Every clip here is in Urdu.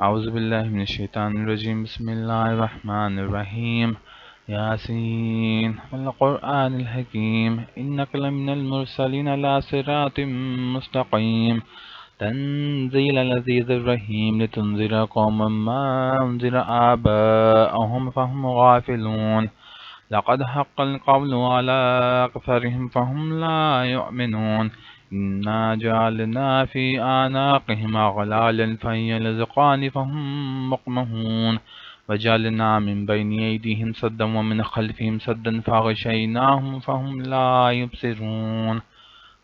أعوذ بالله من الشيطان الرجيم بسم الله الرحمن الرحيم ياسين والقرآن الحكيم إنك لمن المرسلين على صراط مستقيم تنزيل العزيز الرحيم لتنذر قوما ما أنذر آباءهم فهم غافلون لقد حق القول على أكثرهم فهم لا يؤمنون إنا جعلنا في أعناقهم أغلالا فهي الأذقان فهم مقمحون وجعلنا من بين أيديهم سدا ومن خلفهم سدا فغشيناهم فهم لا يبصرون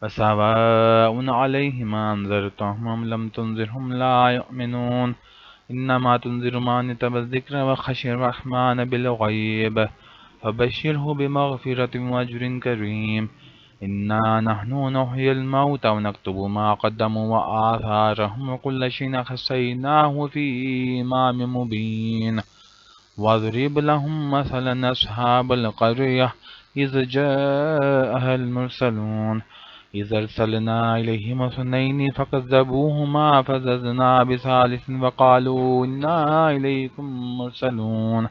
وسواء عليهم أنذرتهم أم لم تنذرهم لا يؤمنون إنما تنذر من اتبع الذكر وخشي الرحمن بالغيب فبشره بمغفرة وأجر كريم إنا نحن نحيي الموتى ونكتب ما قدموا وآثارهم وكل شيء أحصيناه في إمام مبين واضرب لهم مثلا أصحاب القرية إذ جاءها المرسلون إذ أرسلنا إليهم اثنين فكذبوهما فزدنا بثالث وقالوا إنا إليكم مرسلون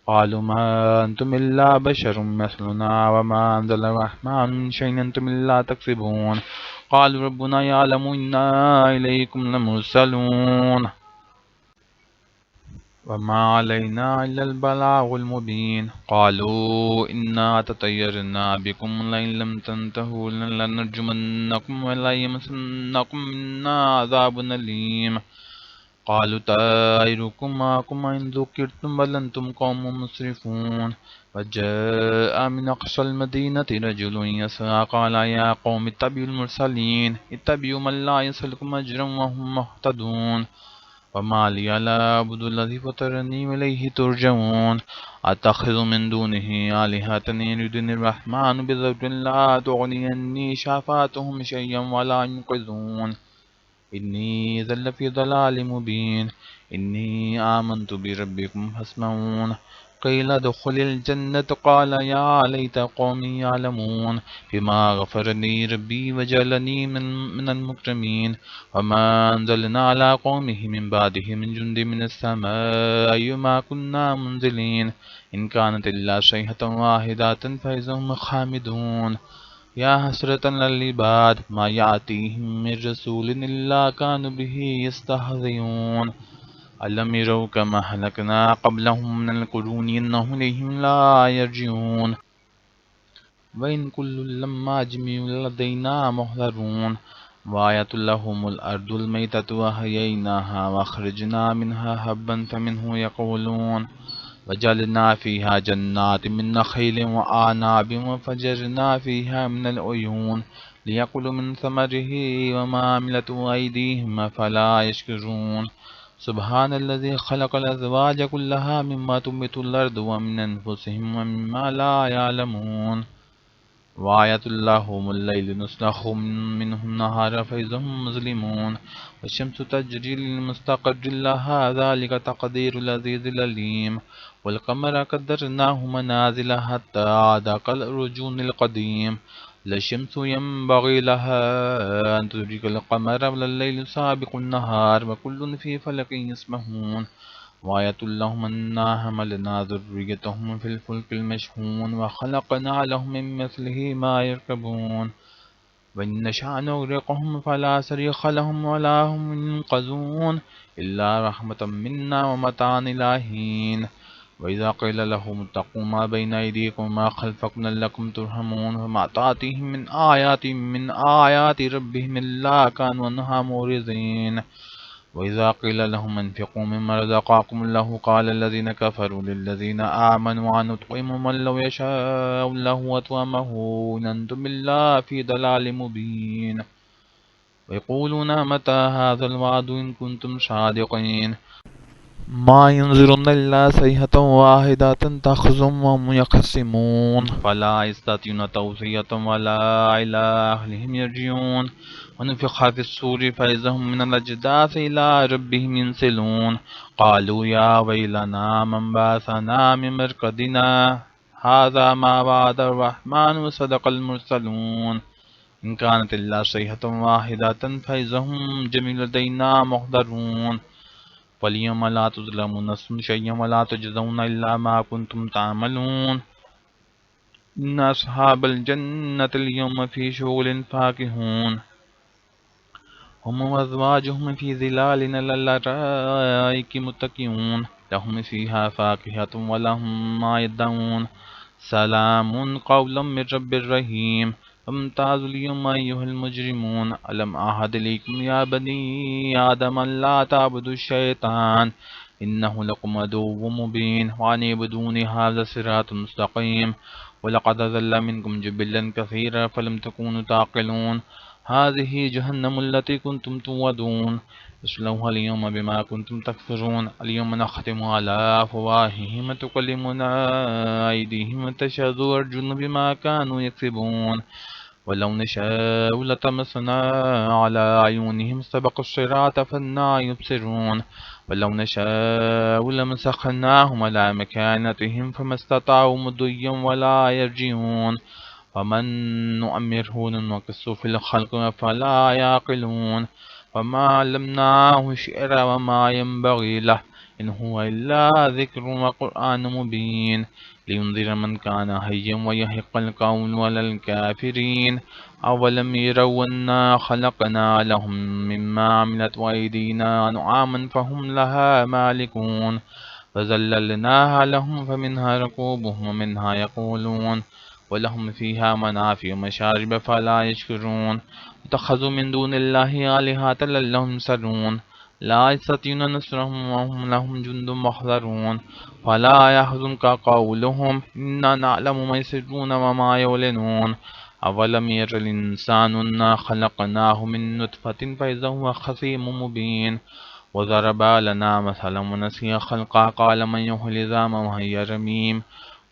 قالوا ما أنتم إلا بشر مثلنا وما أنزل الرحمن من شيء أنتم إلا تكسبون قالوا ربنا يعلم إنا إليكم لمرسلون وما علينا إلا البلاغ المبين قالوا إنا تطيرنا بكم لئن لم تنتهوا لنرجمنكم وليمسنكم منا عذاب أليم قالوا طائركم معكم إن ذكرتم بل أنتم قوم مسرفون وجاء من أقصى المدينة رجل يسعى قال يا قوم اتبعوا المرسلين اتبعوا من لا يسألكم أجرا وهم مهتدون وما لي لا أعبد الذي فطرني وإليه ترجعون أتخذ من دونه آلهة يردني الرحمن بضر لا تغني عني شفاعتهم شيئا ولا ينقذون إني إذا لفي ضلال مبين إني آمنت بربكم فاسمعون قيل ادخل الجنة قال يا ليت قومي يعلمون بما غفر لي ربي وجعلني من المكرمين وما أنزلنا على قومه من بعده من جند من السماء ما كنا منزلين إن كانت إلا صيحة واحدة فإذا هم خامدون يا حسرة للعباد ما يأتيهم من رسول إلا كانوا به يستهزئون ألم يروا كما أهلكنا قبلهم من القرون إنهم إليهم لا يرجعون وإن كل لما جميع لدينا محضرون وآية لهم الأرض الميتة وأحييناها وأخرجنا منها حبا فمنه يقولون وجعلنا فيها جنات من نخيل وأعناب وفجرنا فيها من العيون ليأكلوا من ثمره وما عملته أيديهم أفلا يشكرون سبحان الذي خلق الأزواج كلها مما تنبت الأرض ومن أنفسهم ومما لا يعلمون وآية لهم الليل نسلخ منه النهار فإذا هم مظلمون والشمس تجري لمستقر لها ذلك تقدير العزيز العليم والقمر قدرناه منازل حتى عاد كالأرجون القديم لا الشمس ينبغي لها أن تدرك القمر ولا الليل سابق النهار وكل في فلك يسبحون وآية لهم أنا حملنا ذريتهم في الفلك المشحون وخلقنا لهم من مثله ما يركبون وإن نشأ نغرقهم فلا صريخ لهم ولا هم ينقذون إلا رحمة منا ومتاعا إلى حين وإذا قيل لهم اتقوا ما بين أيديكم وما خلفكم لعلكم ترحمون وما تأتيهم من آيات ربهم إلا كانوا عنها معرضين وإذا قيل لهم انفقوا مما رزقكم الله قال الذين كفروا للذين آمنوا أن نطعم من لو يشاء الله أطعمه إن أنتم إلا في ضلال مبين ويقولون متى هذا الوعد إن كنتم صادقين ما ينظرون إلا صيحة واحدة تخزم وهم يخصمون فلا يستطيعون توصية ولا إلى أهلهم يرجعون ونفخ في الصور فإذا هم من الأجداث إلى ربهم ينسلون قالوا يا ويلنا من بعثنا من مرقدنا هذا ما وعد الرحمن وصدق المرسلون إن كانت إلا صيحة واحدة فإذا هم جميع لدينا محضرون فَالْيَوْمَ لَا تُظْلَمُ نَفْسٌ شَيْئًا وَلَا تُجْزَوْنَ إِلَّا مَا كُنْتُمْ تَعْمَلُونَ إِنَّ أَصْحَابَ الْجَنَّةِ الْيَوْمَ فِي شُغُلٍ فَاكِهُونَ هم وأزواجهم في ظلال على الأرائك متكئون لهم فيها فاكهة ولهم ما يدعون سلام قولا من رب رحيم فامتازوا اليوم أيها المجرمون ألم أعهد إليكم يا بني آدم أن لا تعبدوا الشيطان إنه لكم عدو مبين وأن اعبدوني هذا صراط مستقيم ولقد أضل منكم جبلا كثيرا فلم تكونوا تعقلون هذه جهنم التي كنتم توعدون اصلوها اليوم بما كنتم تكفرون اليوم نختم على أفواههم وتكلمنا أيديهم وتشهد أرجلهم بما كانوا يكسبون ولو نشاء لطمسنا على أعينهم سبق الصراط فأنى يبصرون ولو نشاء لمسخناهم على مكانتهم فما استطاعوا مضيا ولا يرجعون ومن نؤمره ننقصه في الخلق فلا يعقلون وما علمناه الشعر وما ينبغي له إن هو إلا ذكر وقرآن مبين لينذر من كان حيا ويحق القول على الكافرين أولم يروا أنا خلقنا لهم مما عملت أيدينا أنعاما فهم لها مالكون فذللناها لهم فمنها ركوبهم ومنها يقولون ولهم فيها منافع ومشارب فلا يشكرون اتخذوا من دون الله آلهة لعلهم ينصرون لا يستطيعون نصرهم وهم لهم جند محضرون فلا يحزنك قولهم إنا نعلم ما يسرون وما يعلنون أولم ير الإنسان أنا خلقناه من نطفة فإذا هو خصيم مبين وضرب لنا مثلا ونسي خلقا قال من يحيي العظام وهي رميم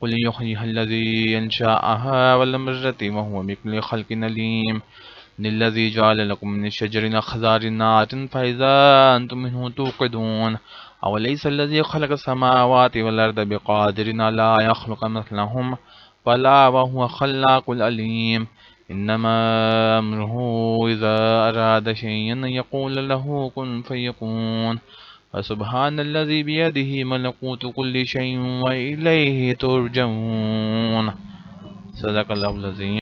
قل يحييها الذي ينشأها أول مرة وهو بكل خلق عليم إن الذي جعل لكم من الشجر الأخضر نارا فإذا أنتم منه توقدون أوليس الذي خلق السماوات والأرض بقادر على يخلق مثلهم بلى وهو خلاق العليم إنما أمره إذا أراد شيئا أن يقول له كن فيكون فسبحان الذي بيده ملكوت كل شيء وإليه ترجعون صدق الله العظيم